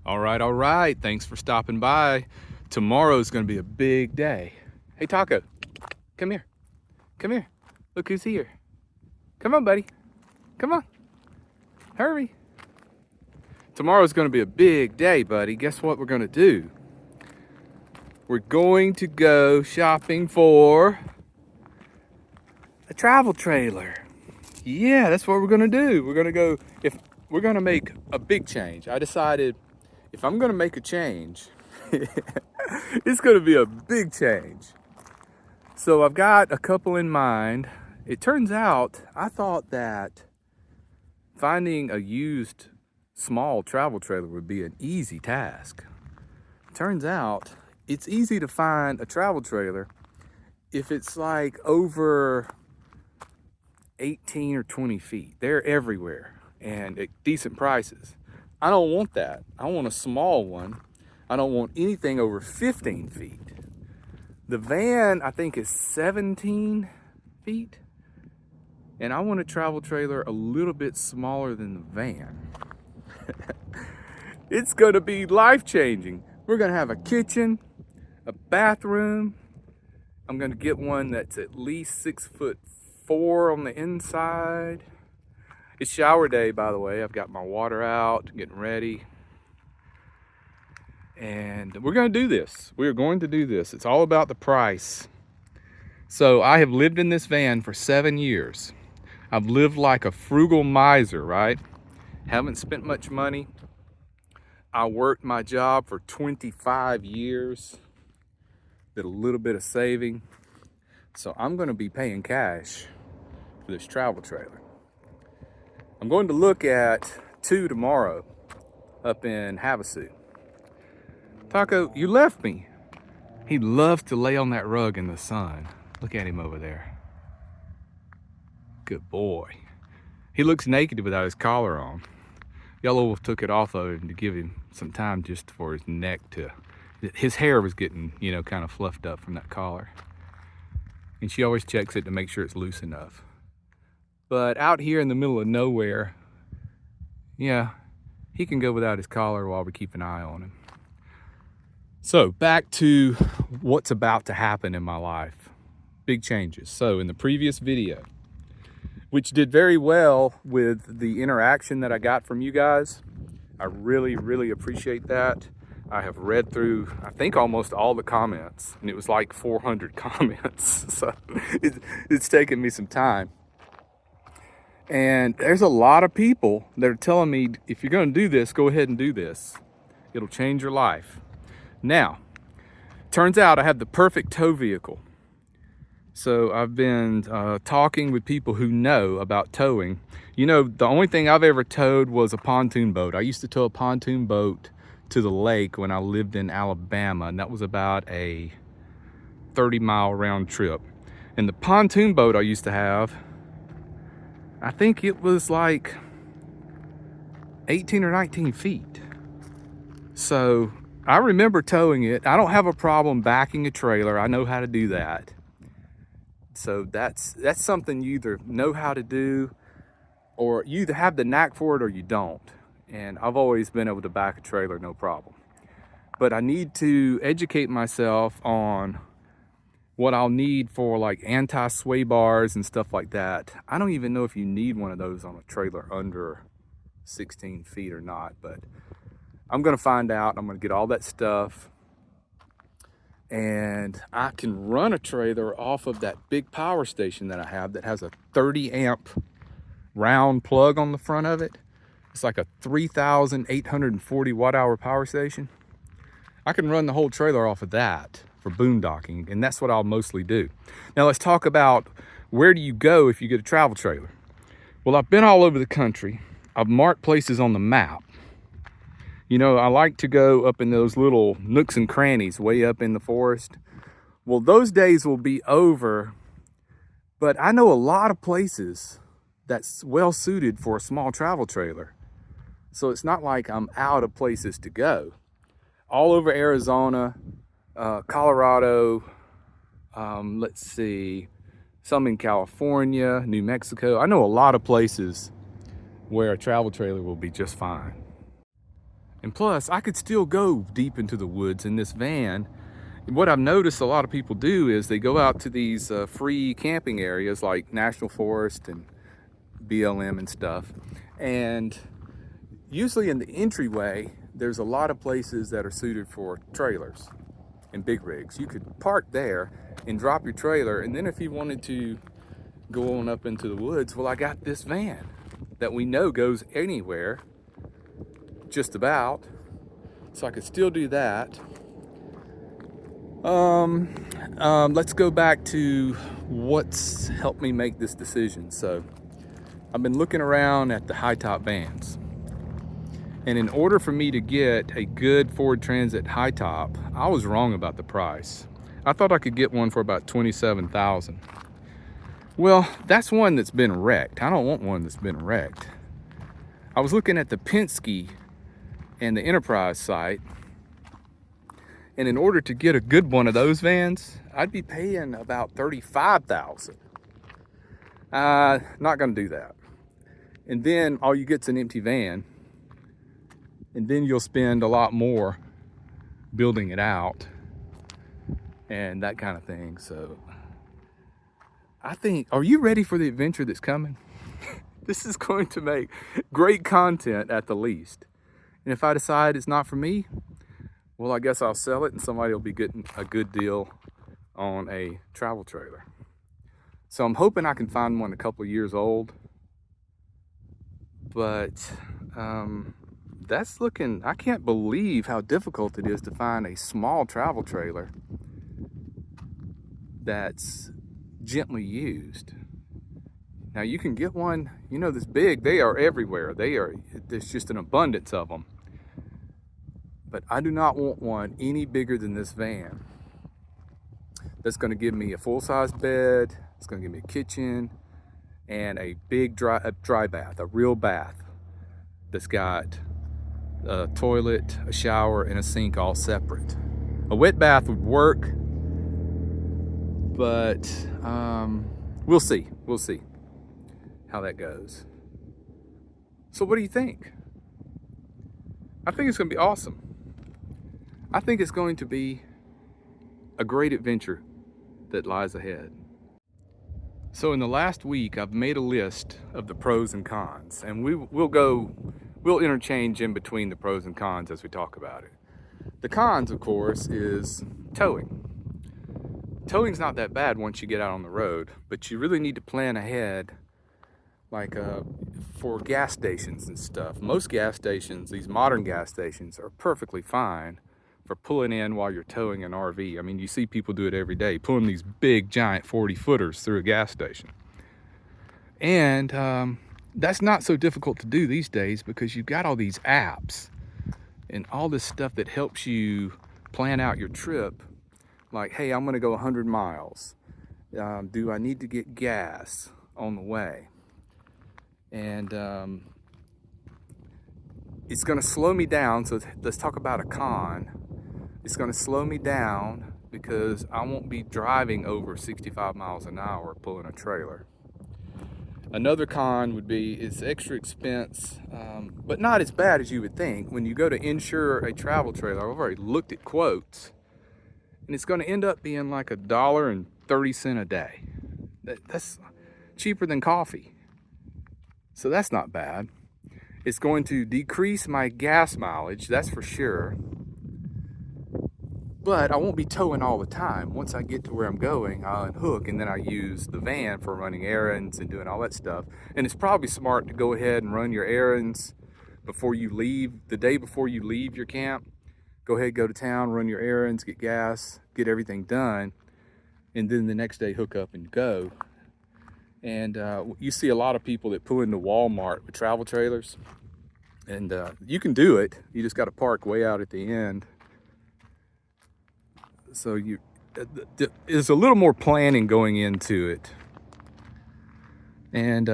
All right. Thanks for stopping by. Tomorrow's gonna be a big day. Hey, Taco, come here. Come here. Look who's here. Come on, buddy. Come on. Hurry. Tomorrow's gonna be a big day, buddy. Guess what we're gonna do? We're going to go shopping for a travel trailer. Yeah, that's what we're gonna do. We're gonna make a big change. I decided if I'm gonna make a change, it's gonna be a big change. So I've got a couple in mind. It turns out I thought that finding a used small travel trailer would be an easy task. Turns out it's easy to find a travel trailer if it's like over 18 or 20 feet. They're everywhere and at decent prices. I don't want that. I want a small one. I don't want anything over 15 feet. The van, I think, is 17 feet. And I want a travel trailer a little bit smaller than the van. It's gonna be life-changing. We're gonna have a kitchen, a bathroom. I'm gonna get one that's at least 6'4" on the inside. It's shower day, by the way. I've got my water out, getting ready. And we're gonna do this. We are going to do this. It's all about the price. So I have lived in this van for 7 years. I've lived like a frugal miser, right? Haven't spent much money. I worked my job for 25 years. Did a little bit of saving. So I'm gonna be paying cash for this travel trailer. I'm going to look at 2 tomorrow up in Havasu. Taco, you left me. He loves to lay on that rug in the sun. Look at him over there. Good boy. He looks naked without his collar on. Yellow Wolf took it off of him to give him some time just for his neck to, his hair was getting, kind of fluffed up from that collar. And she always checks it to make sure it's loose enough. But out here in the middle of nowhere, yeah, he can go without his collar while we keep an eye on him. So back to what's about to happen in my life. Big changes. So in the previous video, which did very well with the interaction that I got from you guys, I really, really appreciate that. I have read through, I think, almost all the comments, and it was like 400 comments. So it's taken me some time. And there's a lot of people that are telling me, if you're going to do this, go ahead and do this. It'll change your life. Now, turns out I have the perfect tow vehicle. So I've been talking with people who know about towing. The only thing I've ever towed was a pontoon boat. I used to tow a pontoon boat to the lake when I lived in Alabama, and that was about a 30-mile round trip. And the pontoon boat I used to have, I think it was like 18 or 19 feet. So I remember towing it. I don't have a problem backing a trailer. I know how to do that. So that's something you either know how to do, or you either have the knack for it or you don't. And I've always been able to back a trailer, no problem. But I need to educate myself on what I'll need for like anti-sway bars and stuff like that. I don't even know if you need one of those on a trailer under 16 feet or not, but I'm gonna find out. I'm gonna get all that stuff. And I can run a trailer off of that big power station that I have that has a 30 amp round plug on the front of it. It's like a 3,840 watt hour power station. I can run the whole trailer off of that for boondocking, and that's what I'll mostly do. Now let's talk about, where do you go if you get a travel trailer? Well, I've been all over the country. I've marked places on the map. I like to go up in those little nooks and crannies way up in the forest. Well, those days will be over, but I know a lot of places that's well suited for a small travel trailer. So it's not like I'm out of places to go. All over Arizona, Colorado, let's see, some in California, New Mexico. I know a lot of places where a travel trailer will be just fine. And plus, I could still go deep into the woods in this van. What I've noticed a lot of people do is they go out to these free camping areas like National Forest and BLM and stuff. And usually in the entryway, there's a lot of places that are suited for trailers and big rigs. You could park there and drop your trailer. And then if you wanted to go on up into the woods, well, I got this van that we know goes anywhere, just about. So I could still do that. Let's go back to what's helped me make this decision. So I've been looking around at the high top vans. And in order for me to get a good Ford Transit high top, I was wrong about the price. I thought I could get one for about $27,000. Well, that's one that's been wrecked. I don't want one that's been wrecked. I was looking at the Penske and the Enterprise site, and in order to get a good one of those vans, I'd be paying about $35,000. Not gonna do that. And then all you get's an empty van, and then you'll spend a lot more building it out and that kind of thing. So I think, are you ready for the adventure that's coming? This is going to make great content at the least. And if I decide it's not for me, well, I guess I'll sell it and somebody will be getting a good deal on a travel trailer. So I'm hoping I can find one a couple of years old. But that's looking, I can't believe how difficult it is to find a small travel trailer that's gently used. Now you can get one, you know, this big, they are everywhere. There's just an abundance of them. But I do not want one any bigger than this van. That's gonna give me a full-size bed, it's gonna give me a kitchen, and a big dry bath, a real bath that's got a toilet, a shower, and a sink all separate. A wet bath would work, but we'll see how that goes. So what do you think? I think it's gonna be awesome. I think it's going to be a great adventure that lies ahead. So in the last week, I've made a list of the pros and cons, and we'll interchange in between the pros and cons as we talk about it. The cons, of course, is towing. Towing's not that bad once you get out on the road, but you really need to plan ahead, like for gas stations and stuff. Most gas stations, these modern gas stations, are perfectly fine for pulling in while you're towing an RV. I mean, you see people do it every day, pulling these big, giant 40-footers through a gas station. And that's not so difficult to do these days because you've got all these apps and all this stuff that helps you plan out your trip. Like, hey, I'm gonna go 100 miles. Do I need to get gas on the way? And it's gonna slow me down. So let's talk about a con. It's gonna slow me down because I won't be driving over 65 miles an hour pulling a trailer. Another con would be it's extra expense, but not as bad as you would think. When you go to insure a travel trailer, I've already looked at quotes, and it's gonna end up being like $1.30 a day. That's cheaper than coffee. So that's not bad. It's going to decrease my gas mileage, that's for sure. But I won't be towing all the time. Once I get to where I'm going, I'll unhook, and then I use the van for running errands and doing all that stuff. And it's probably smart to go ahead and run your errands before you leave, the day before you leave your camp. Go ahead, go to town, run your errands, get gas, get everything done, and then the next day hook up and go. And you see a lot of people that pull into Walmart with travel trailers, and you can do it. You just got to park way out at the end. So there's a little more planning going into it. And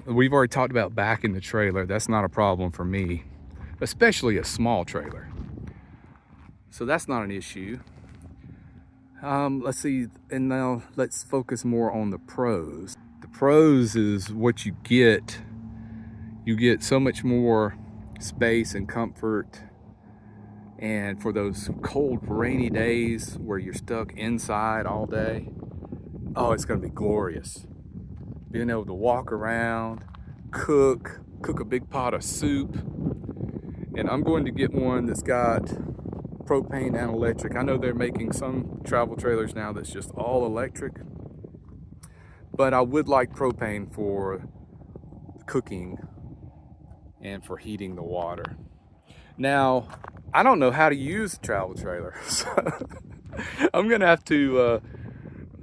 we've already talked about backing the trailer. That's not a problem for me, especially a small trailer. So that's not an issue. Let's see, and now let's focus more on the pros. The pros is what you get. You get so much more space and comfort. And for those cold, rainy days where you're stuck inside all day, oh, it's gonna be glorious. Being able to walk around, cook a big pot of soup. And I'm going to get one that's got propane and electric. I know they're making some travel trailers now that's just all electric, but I would like propane for cooking and for heating the water. Now, I don't know how to use a travel trailer, so I'm gonna have to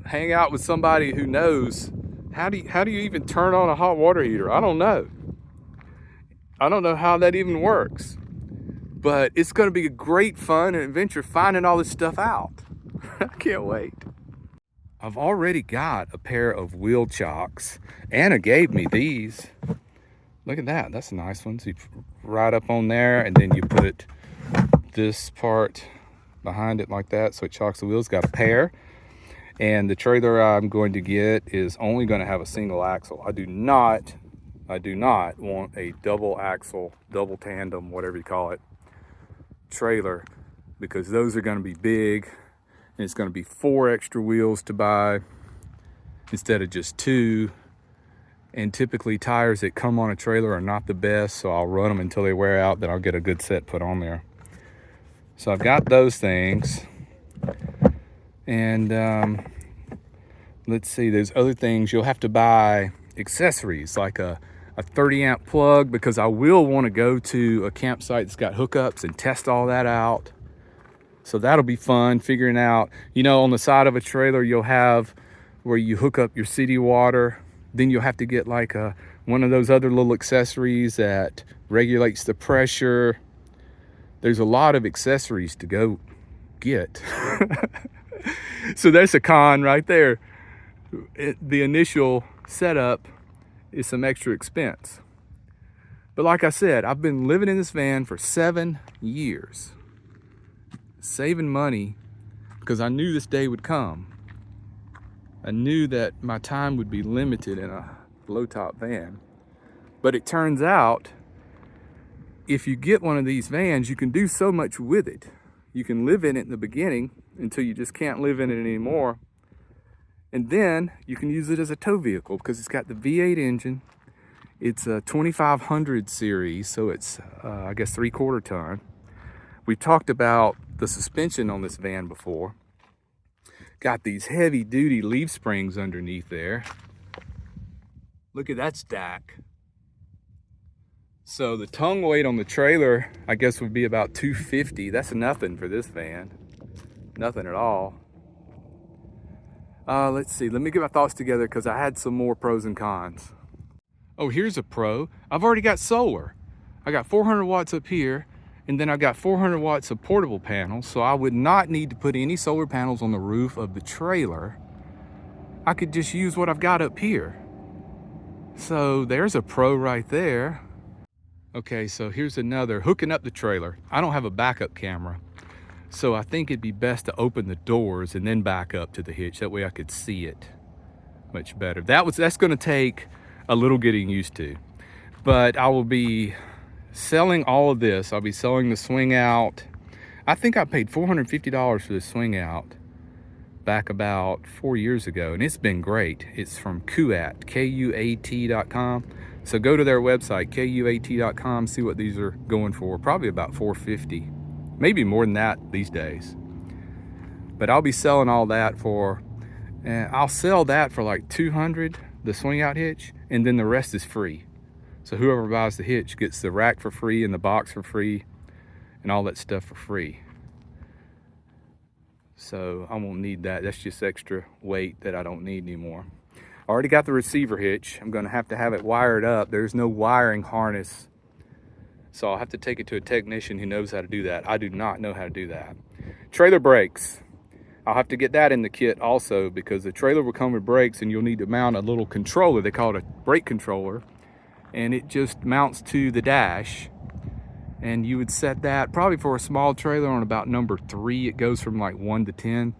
hang out with somebody who knows. How do you even turn on a hot water heater? I don't know. I don't know how that even works. But it's gonna be a great fun and adventure finding all this stuff out. I can't wait. I've already got a pair of wheel chocks. Anna gave me these. Look at that, that's a nice one. So you right up on there, and then you put this part behind it like that, so it chocks the wheels. Got a pair. And the trailer I'm going to get is only going to have a single axle. I do not want a double axle, double tandem, whatever you call it, trailer, because those are going to be big, and it's going to be 4 extra wheels to buy instead of just 2. And typically tires that come on a trailer are not the best, so I'll run them until they wear out, then I'll get a good set put on there. So I've got those things. And let's see, there's other things. You'll have to buy accessories like a 30 amp plug, because I will want to go to a campsite that's got hookups and test all that out. So that'll be fun, figuring out, you know, on the side of a trailer you'll have where you hook up your city water. Then you'll have to get like one of those other little accessories that regulates the pressure. There's a lot of accessories to go get. So that's a con right there. The initial setup is some extra expense. But like I said, I've been living in this van for 7 years, saving money because I knew this day would come. I knew that my time would be limited in a low top van. But it turns out, if you get one of these vans, you can do so much with it. You can live in it in the beginning until you just can't live in it anymore. And then you can use it as a tow vehicle because it's got the V8 engine. It's a 2500 series, so it's, I guess, 3/4 ton. We've talked about the suspension on this van before. Got these heavy duty leaf springs underneath there. Look at that stack. So the tongue weight on the trailer, I guess, would be about 250. That's nothing for this van. Nothing at all. Let's see, let me get my thoughts together because I had some more pros and cons. Oh, here's a pro. I've already got solar. I got 400 watts up here, and then I got 400 watts of portable panels, so I would not need to put any solar panels on the roof of the trailer. I could just use what I've got up here. So there's a pro right there. Okay, so here's another, hooking up the trailer. I don't have a backup camera, so I think it'd be best to open the doors and then back up to the hitch. That way I could see it much better. That's gonna take a little getting used to. But I will be selling all of this. I'll be selling the swing out. I think I paid $450 for the swing out back about 4 years ago, and it's been great. It's from KUAT, KUAT.com. So go to their website, KUAT.com, see what these are going for. Probably about $450, maybe more than that these days. But I'll be selling all that for, I'll sell that for like $200, the swing out hitch, and then the rest is free. So whoever buys the hitch gets the rack for free and the box for free and all that stuff for free. So I won't need that. That's just extra weight that I don't need anymore. I already got the receiver hitch. I'm gonna have to have it wired up. There's no wiring harness, so I'll have to take it to a technician who knows how to do that. I do not know how to do that. Trailer brakes. I'll have to get that in the kit also, because the trailer will come with brakes and you'll need to mount a little controller. They call it a brake controller, and it just mounts to the dash. And you would set that probably for a small trailer on about number 3. It goes from like 1 to 10.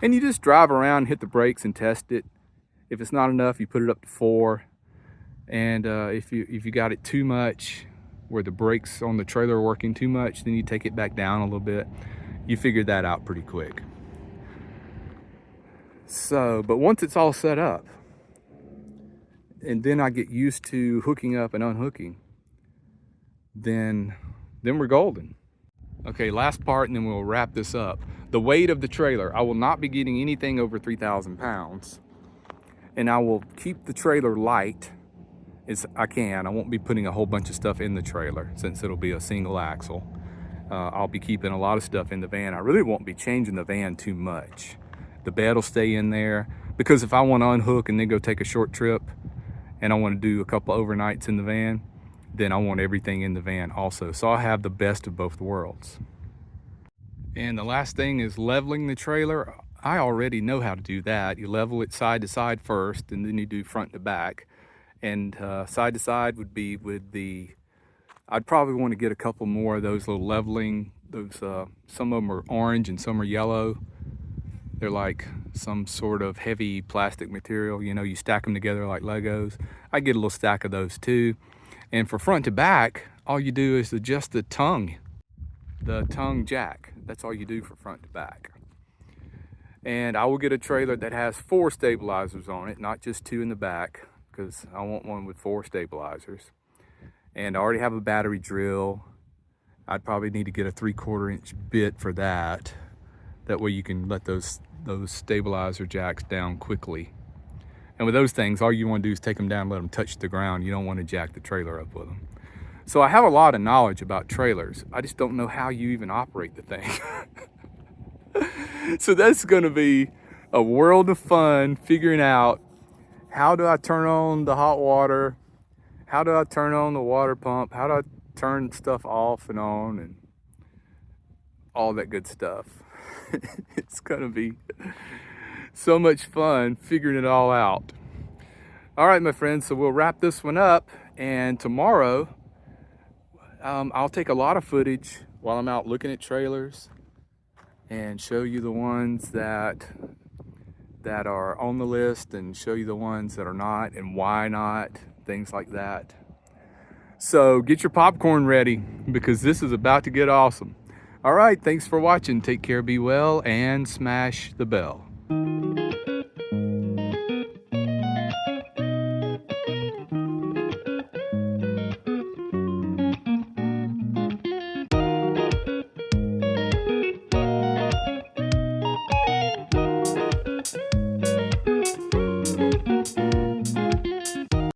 And you just drive around, hit the brakes and test it. If it's not enough, you put it up to 4. And if you got it too much, where the brakes on the trailer are working too much, then you take it back down a little bit. You figured that out pretty quick. So, but once it's all set up, and then I get used to hooking up and unhooking, then we're golden. Okay, last part, and then we'll wrap this up. The weight of the trailer. I will not be getting anything over 3,000 pounds. And I will keep the trailer light as I can. I won't be putting a whole bunch of stuff in the trailer since it'll be a single axle. I'll be keeping a lot of stuff in the van. I really won't be changing the van too much. The bed will stay in there, because if I want to unhook and then go take a short trip and I want to do a couple overnights in the van, then I want everything in the van also. So I'll have the best of both worlds. And the last thing is leveling the trailer. I already know how to do that. You level it side to side first, and then you do front to back. And side to side would be with the, I'd probably want to get a couple more of those little leveling. Those some of them are orange and some are yellow. They're like some sort of heavy plastic material. You know, you stack them together like Legos. I get a little stack of those too. And for front to back, all you do is adjust the tongue jack. That's all you do for front to back. And I will get a trailer that has 4 stabilizers on it, not just 2 in the back, because I want one with 4 stabilizers. And I already have a battery drill. I'd probably need to get a 3/4 inch bit for that. That way you can let those stabilizer jacks down quickly. And with those things, all you want to do is take them down and let them touch the ground. You don't want to jack the trailer up with them. So I have a lot of knowledge about trailers. I just don't know how you even operate the thing. So that's going to be a world of fun figuring out, how do I turn on the hot water? How do I turn on the water pump? How do I turn stuff off and on and all that good stuff? It's going to be so much fun figuring it all out. All right, my friends, so we'll wrap this one up, and tomorrow I'll take a lot of footage while I'm out looking at trailers and show you the ones that are on the list, and show you the ones that are not and why not, things like that. So get your popcorn ready, because this is about to get awesome. All right, thanks for watching. Take care, be well, and smash the bell.